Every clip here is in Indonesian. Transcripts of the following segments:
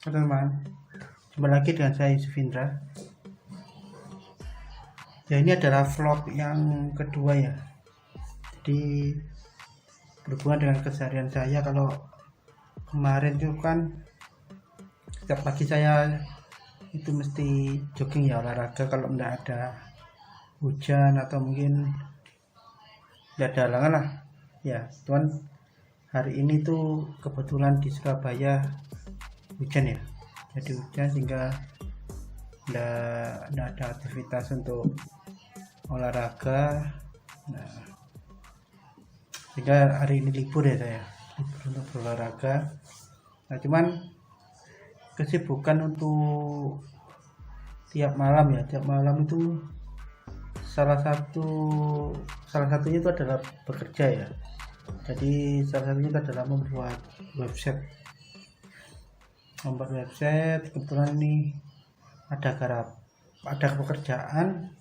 Teman-teman, jumpa lagi dengan saya Yusuf Indra. Ya, ini adalah vlog yang kedua ya. Jadi berhubungan dengan keseharian saya. Kalau kemarin itu kan setiap pagi saya itu mesti jogging ya, olahraga kalau enggak ada hujan atau mungkin enggak ada halangan lah ya. Cuman hari ini tuh kebetulan di Surabaya hujan ya, jadi hujan sehingga enggak ada aktivitas untuk olahraga. Nah, sehingga hari ini libur ya, saya libur untuk berolahraga. Nah, cuman kesibukan untuk tiap malam itu salah satunya itu adalah bekerja ya. Jadi salah satunya itu adalah membuat website. Kebetulan ini ada pekerjaan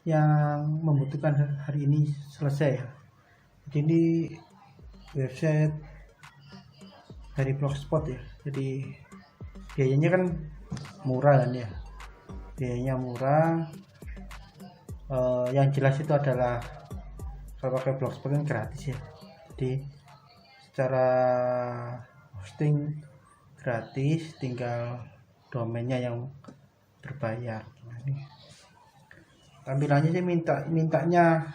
yang membutuhkan hari ini selesai ya. Jadi ini website dari Blogspot ya. Jadi biayanya kan murah kan ya, biayanya murah. Yang jelas itu adalah kalau pakai Blogspot kan gratis ya. Jadi secara hosting gratis, tinggal domainnya yang berbayar. Nah, ini tampilannya saya mintanya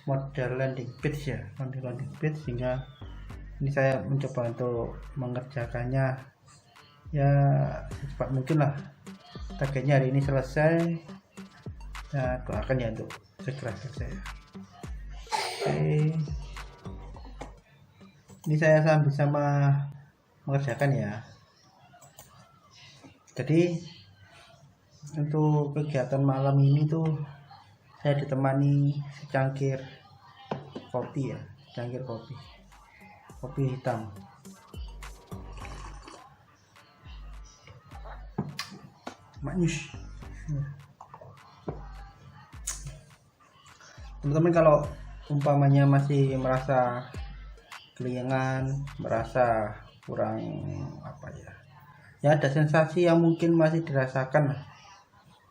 model landing page ya, landing page, sehingga ini saya mencoba untuk mengerjakannya ya secepat mungkin lah. Targetnya hari ini selesai ya, doakan ya untuk segera selesai. Oke, ini saya sambil sama mengerjakan ya. Jadi untuk kegiatan malam ini tuh saya ditemani secangkir kopi ya, secangkir kopi hitam. Manis. Teman-teman, kalau umpamanya masih merasa kelingan, merasa kurang ya ada sensasi yang mungkin masih dirasakan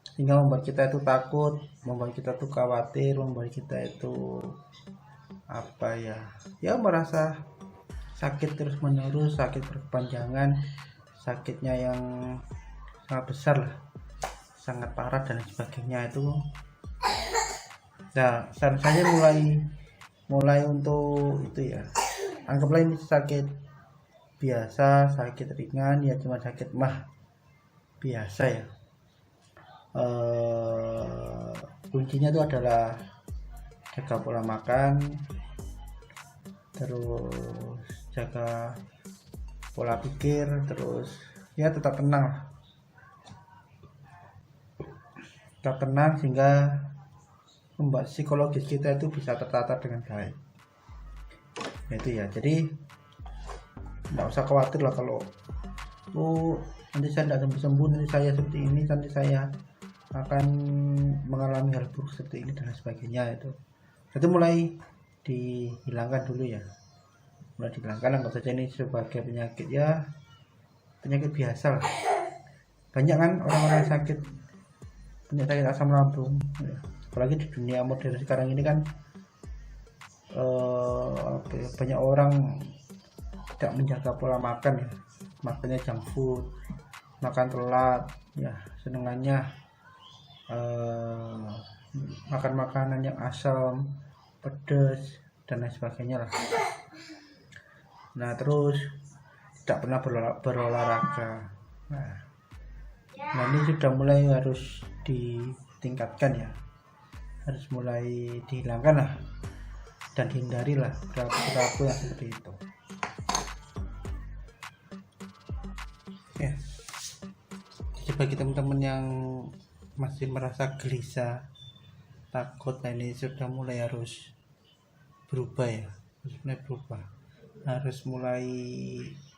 sehingga membuat kita itu takut, membuat kita itu khawatir, membuat kita itu merasa sakit terus menerus, sakit berkepanjangan, sakitnya yang sangat besar lah, sangat parah dan sebagainya itu. Nah, saya mulai untuk itu ya, anggaplah ini sakit biasa, sakit ringan ya, cuma sakit mah biasa ya. Kuncinya itu adalah jaga pola makan, terus jaga pola pikir, terus ya tetap tenang sehingga membuat psikologis kita itu bisa tertata dengan baik. Itu ya, jadi nggak usah khawatir lah kalau nanti saya tidak sembuh, nanti saya seperti ini, nanti saya akan mengalami hal buruk seperti ini dan sebagainya. Itu mulai dihilangkan dulu ya, mulai dihilangkan. Anggap saja ini sebagai penyakit ya, penyakit biasa lah. Banyak kan orang-orang sakit asam lambung ya. Apalagi di dunia modern sekarang ini kan banyak orang tidak menjaga pola makan ya, makannya junk food, makan telat ya, senengannya makan makanan yang asam, pedas dan lain sebagainya lah. Nah, terus tidak pernah berolahraga. Nah, ini sudah mulai harus ditingkatkan ya, harus mulai dihilangkan lah dan hindarilah perilaku yang seperti itu ya. Bagi teman-teman yang masih merasa gelisah, takut, nah ini sudah mulai harus berubah ya, harus mulai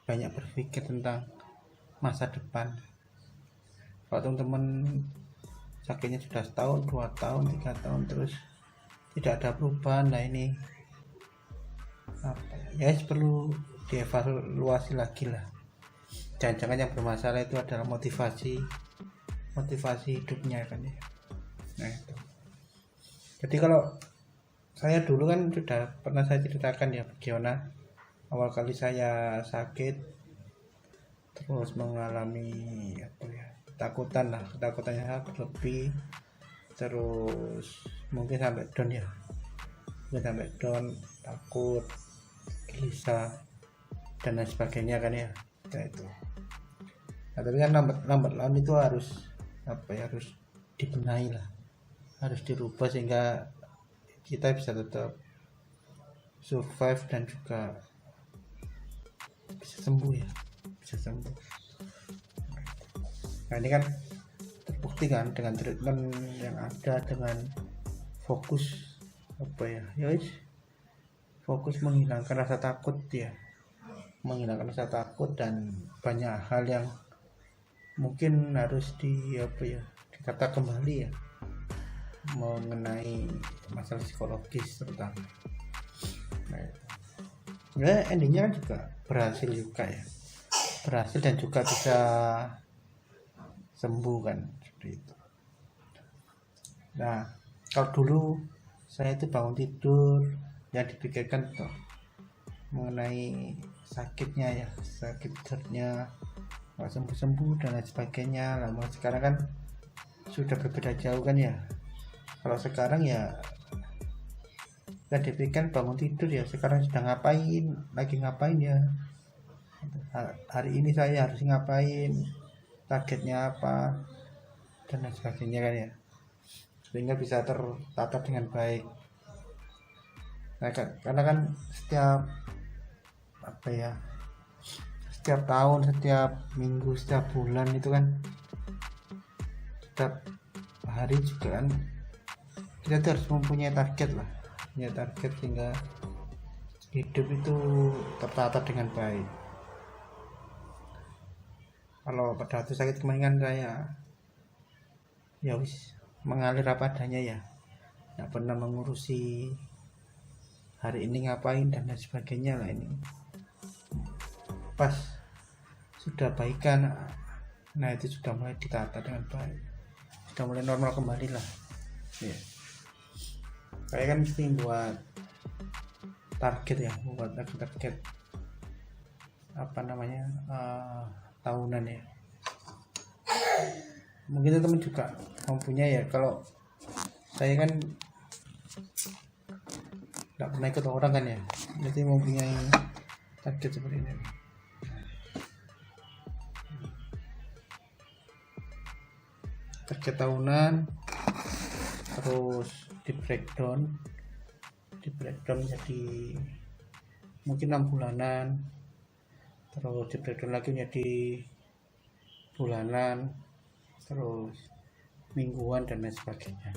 banyak berpikir tentang masa depan. Kalau teman-teman sakitnya sudah setahun, 2 tahun, 3 tahun terus tidak ada perubahan, nah ini apa ya, perlu dievaluasi lagi lah. Jangan-jangan yang bermasalah itu adalah motivasi hidupnya kan ya. Nah itu. Jadi kalau saya dulu kan sudah pernah saya ceritakan ya bagaimana awal kali saya sakit, terus mengalami ketakutannya berlebih, terus mungkin sampai down, takut, gelisah dan lain sebagainya kan ya. Nah itu. Nah, tapi kan lambat laun itu harus dibenahi lah, harus dirubah sehingga kita bisa tetap survive dan juga bisa sembuh. Nah ini kan terbukti kan dengan treatment yang ada, dengan fokus fokus menghilangkan rasa takut dan banyak hal yang mungkin harus ditata kembali ya, mengenai masalah psikologis terutama. Nah, endingnya kan juga berhasil dan juga bisa sembuh kan, seperti itu. Nah kalau dulu saya itu bangun tidur yang dipikirkan tuh mengenai sakitnya ya, sakit perutnya nggak sembuh dan lain sebagainya. Lalu sekarang kan sudah berbeda jauh kan ya. Kalau sekarang ya yang dipikirkan bangun tidur ya, sekarang sudah lagi ngapain ya, hari ini saya harus ngapain, targetnya apa dan lain sebagainya kan ya, sehingga bisa tertata dengan baik. Nah, karena kan setiap tahun, setiap minggu, setiap bulan itu kan, setiap hari juga kan kita harus mempunyai target sehingga hidup itu tertata dengan baik. Kalau pada waktu sakit kemarin kan saya mengalir apa adanya ya, nggak pernah mengurusi hari ini ngapain dan lain sebagainya lah. Ini pas sudah baikan, nah itu sudah mulai ditata dengan baik, sudah mulai normal kembali lah ya. Kayak kan mesti buat target tahunan ya. Mungkin teman juga mempunyai ya. Kalau saya kan nggak pernah ikut orang kan ya, jadi mempunyai target seperti ini. Target tahunan, terus di breakdown jadi mungkin 6 bulanan, terus di breakdown lagi menjadi bulanan, terus mingguan dan lain sebagainya.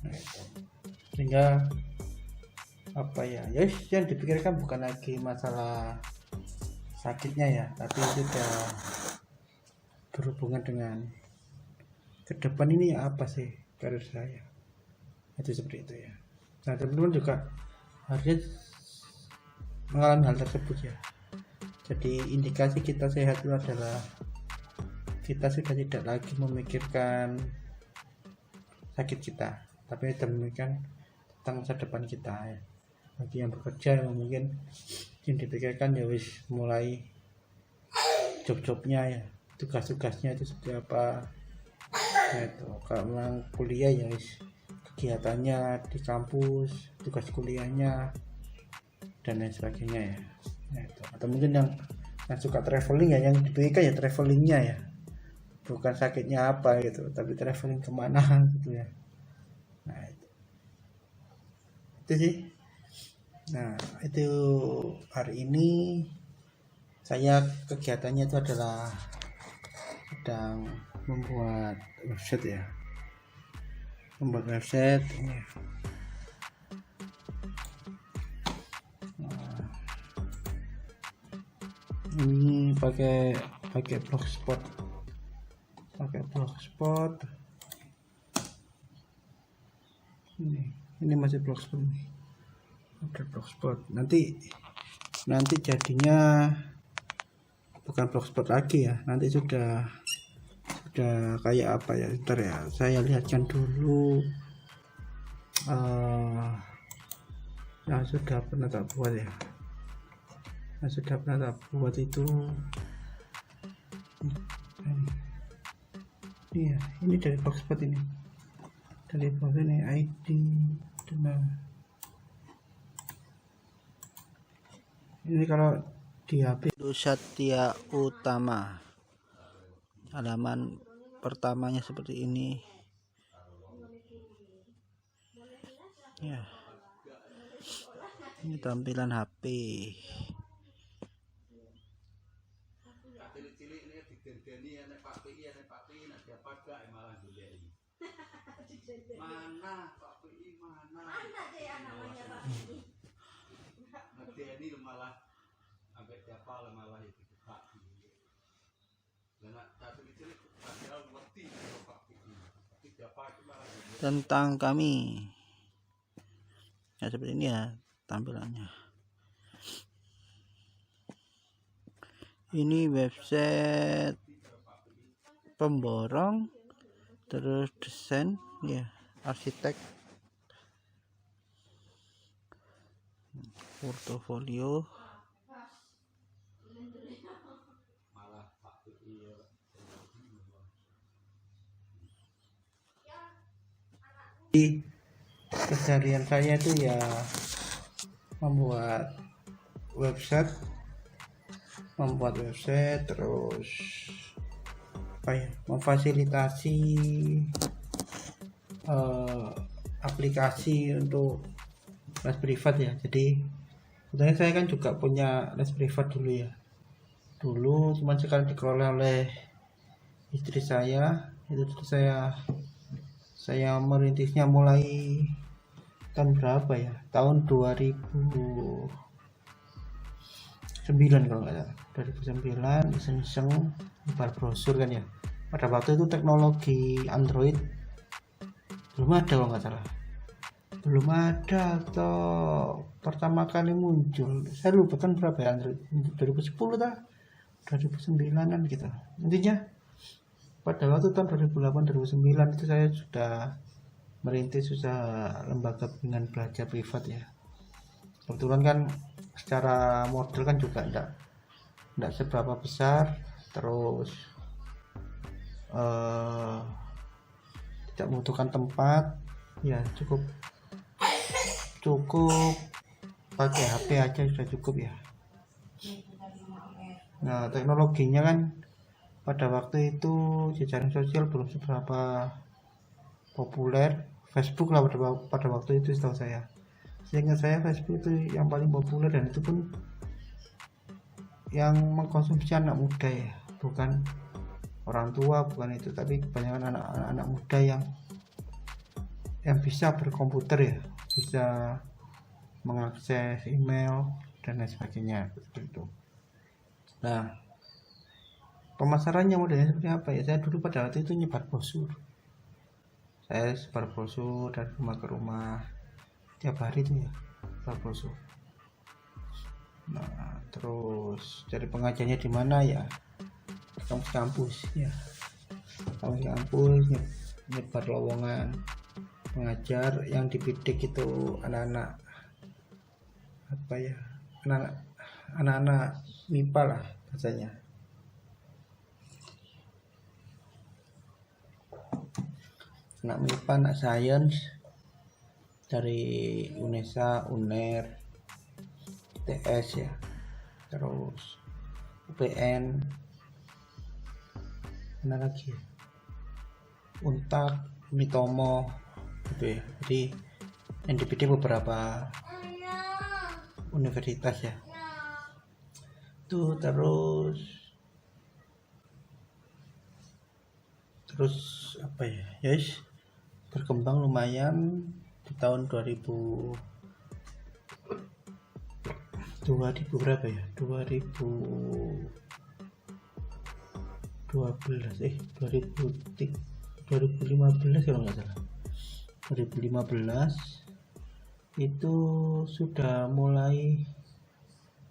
Nah, itu. Sehingga yang dipikirkan bukan lagi masalah sakitnya ya, tapi itu sudah berhubungan dengan ke depan ini apa sih karir saya, itu seperti itu ya. Nah teman-teman juga harusnya mengalami hal tersebut ya. Jadi indikasi kita sehat itu adalah kita sudah tidak lagi memikirkan sakit kita, tapi kita memikirkan tentang masa depan kita ya. Bagi yang bekerja mungkin yang dipikirkan ya mulai job-jobnya ya, tugas-tugasnya itu seperti apa. Nah, itu kalau memang kuliah ya kegiatannya di kampus, tugas kuliahnya dan lain sebagainya ya. Nah, itu. Atau mungkin yang suka traveling ya, yang dipikirkan ya travelingnya ya, bukan sakitnya apa gitu, tapi traveling kemana gitu ya. Nah itu sih. Nah itu hari ini saya kegiatannya itu adalah sedang membuat website ya, membuat website ini. Nah, ini pakai blogspot, ini masih blogspot nih, udah blogspot. Nanti jadinya bukan blogspot lagi ya, nanti sudah kayak apa ya, bentar ya, saya lihatkan dulu. Yang sudah pernah tak buat ya, itu iya, ini dari blogspot, ini dari blogspot ini ID dan ini kalau di HP Satya Utama, halaman pertamanya seperti ini ya. Ini tampilan HP. Tentang kami ya, seperti ini ya tampilannya. Ini website pemborong, terus desain ya, arsitek, portofolio, di keseharian saya itu ya membuat website, terus apa ya, memfasilitasi aplikasi untuk les privat ya. Jadi sebenarnya saya kan juga punya les privat dulu, cuman sekarang dikelola oleh istri saya. Itu saya merintisnya mulai tahun berapa ya, tahun 2009 kalau nggak salah, 2009 iseng-iseng nyebar brosur kan ya. Pada waktu itu teknologi Android belum ada kalau nggak salah, atau pertama kali muncul, saya lupa kan berapa ya, Android 2010 dah, 2009an gitu. Intinya pada waktu tahun 2008-2009 itu saya sudah merintis usaha lembaga bimbingan belajar privat ya. Kebetulan kan secara model kan juga enggak seberapa besar, terus tidak membutuhkan tempat ya, cukup pakai HP aja sudah cukup ya. Nah, teknologinya kan pada waktu itu jejaring sosial belum seberapa populer. Facebook lah pada waktu itu setahu saya. Sehingga saya Facebook itu yang paling populer, dan itu pun yang mengkonsumsi anak muda ya, bukan orang tua, bukan itu, tapi kebanyakan anak muda yang bisa berkomputer ya, bisa mengakses email dan lain sebagainya seperti itu. Nah, pemasarannya modelnya seperti apa ya? Saya dulu pada waktu itu nyebar brosur. Saya sebar brosur dari rumah ke rumah tiap hari itu ya, sebar brosur. Nah, terus dari pengajarnya di mana ya, kampus ya, kampus nyebar lowongan pengajar yang dibidik itu anak-anak apa ya, anak-anak MIPA lah bahasanya. Anak MIPA, anak sains dari UNESA, UNER, TS ya, terus UPN, mana lagi ya, Untak, Mitomo gitu ya. Jadi yang dibidik beberapa universitas ya tuh. Terus terus apa ya, yes, berkembang lumayan di tahun 2000 berapa ya, 2015 kalau nggak salah, 2015 itu sudah mulai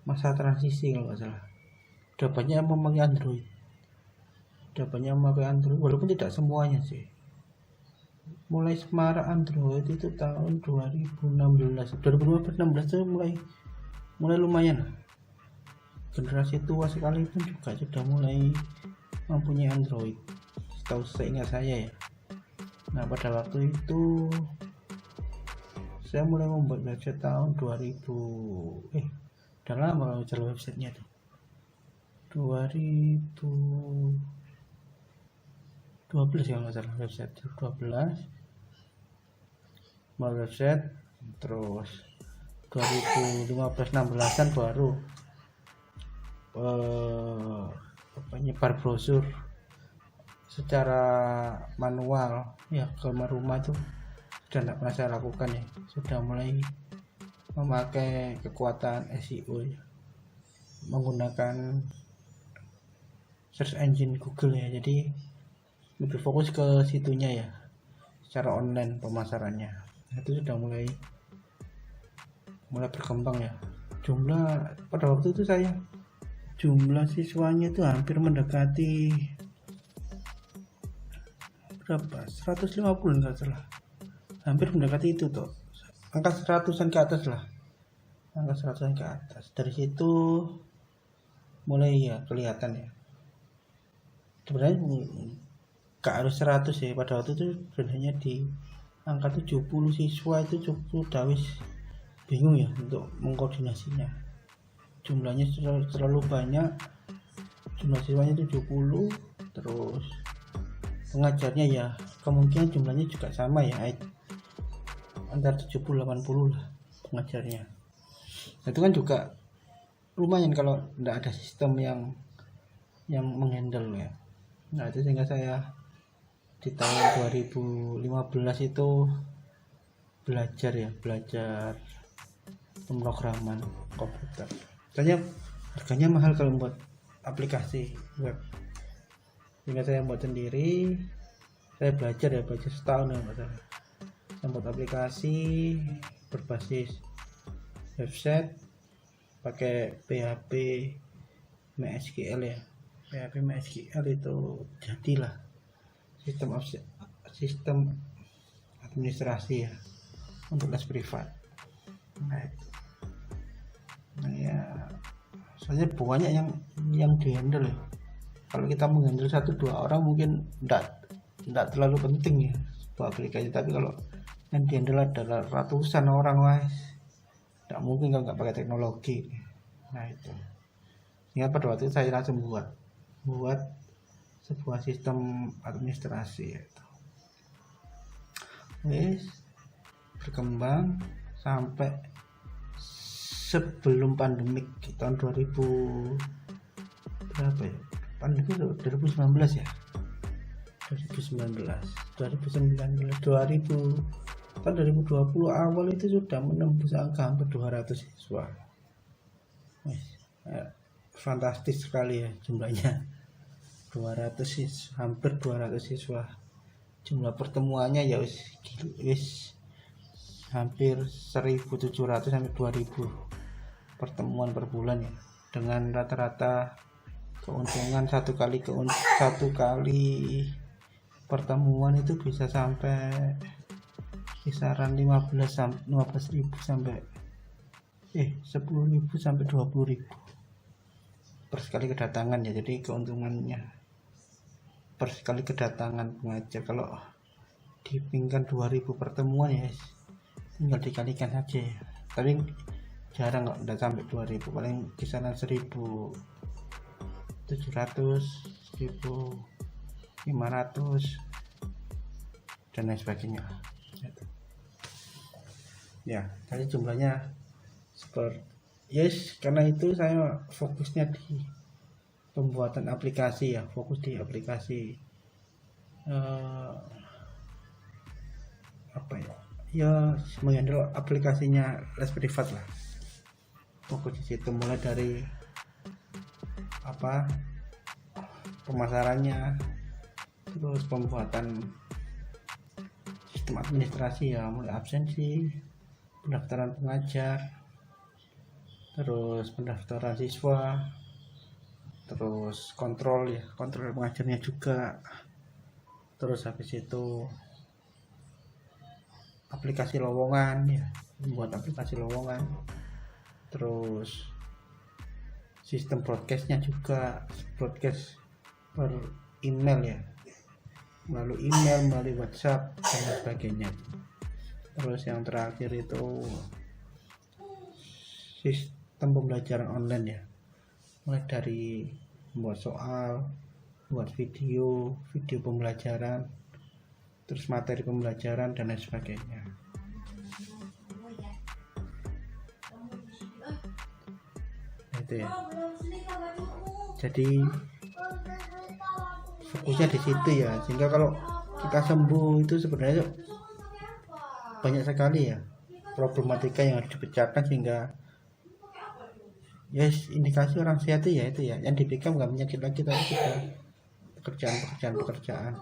masa transisi kalau nggak salah. Udah banyak yang memakai Android, walaupun tidak semuanya sih. Mulai semarak Android itu tahun 2016 itu mulai lumayan lah. Generasi tua sekalipun juga sudah mulai mempunyai Android, setahu seingat saya ya. Nah, pada waktu itu saya mulai membuat website tahun 2000, udah lama kalau jalan websitenya tuh, 2012 ya nggak salah, website 2012 mau website, terus 2015-16an baru nyebar brosur secara manual ya ke rumah itu sudah tidak pernah saya lakukan ya. Sudah mulai memakai kekuatan SEO ya, menggunakan search engine Google ya, jadi lebih fokus ke situnya ya, secara online pemasarannya. Itu sudah mulai berkembang ya. Pada waktu itu jumlah siswanya itu hampir mendekati berapa, 150 enggak salah, hampir mendekati itu tuh, angka 100-an ke atas lah, Dari situ mulai ya kelihatan ya, sebenarnya gak harus 100 ya. Pada waktu itu sebenarnya di angka 70 siswa itu cukup dawis, bingung ya untuk mengkoordinasinya. Jumlahnya terlalu banyak, jumlah siswanya 70, terus pengajarnya ya kemungkinan jumlahnya juga sama ya, antara 70-80 lah pengajarnya. Itu kan juga lumayan kalau tidak ada sistem yang menghandle ya. Nah, itu sehingga saya di tahun 2015 itu belajar pemrograman komputer. Harganya mahal kalau buat aplikasi web, sehingga saya buat sendiri. Saya belajar setahun ya masalah, saya buat aplikasi berbasis website pakai PHP MySQL ya. PHP MySQL itu jadilah sistem administrasi ya untuk les privat. Nah ya, soalnya banyak yang dihandle ya. Kalau kita menghandle 1-2 orang mungkin tidak terlalu penting ya sebuah aplikasi, tapi kalau yang dihandle adalah ratusan orang, tidak mungkin kalau nggak pakai teknologi. Nah itu, sehingga pada waktu itu saya langsung buat sebuah sistem administrasi itu. Berkembang sampai sebelum pandemik tahun 2000 berapa ya, pandemi 2019 ya, 2020 awal itu sudah menembus angka hampir 200 siswa. Fantastis sekali ya jumlahnya, hampir 200 siswa. Jumlah pertemuannya ya hampir 1.700 sampai 2.000 pertemuan per bulan ya, dengan rata-rata keuntungan satu kali pertemuan itu bisa sampai kisaran 15.000 sampai 10.000 sampai 20.000 per sekali kedatangan ya. Jadi keuntungannya per sekali kedatangan pengajar, kalau dipingkan 2.000 pertemuan ya tinggal dikalikan saja ya. Tapi jarang kok, udah sampai 2.000, paling kisaran 1.700, 1.500 dan lain sebagainya ya. Tadi jumlahnya karena itu saya fokusnya di pembuatan aplikasi ya, fokus di aplikasi eh, apa ya menghandle aplikasinya les privat lah. Fokus di situ, mulai dari apa pemasarannya, terus pembuatan sistem administrasi ya, mulai absensi, pendaftaran pengajar, terus pendaftaran siswa, terus kontrol pengajarnya juga, terus habis itu aplikasi lowongan ya, membuat aplikasi lowongan, terus sistem broadcastnya juga, broadcast per email ya, melalui email, melalui WhatsApp dan lain sebagainya. Terus yang terakhir itu sistem pembelajaran online ya, mulai dari membuat soal, buat video pembelajaran, terus materi pembelajaran dan lain sebagainya. Itu ya, jadi fokusnya di situ ya, sehingga kalau kita sembuh itu sebenarnya banyak sekali ya problematika yang harus dipecahkan, sehingga yes, indikasi orang sehat itu ya yang dipikir nggak penyakit lagi, tapi juga pekerjaan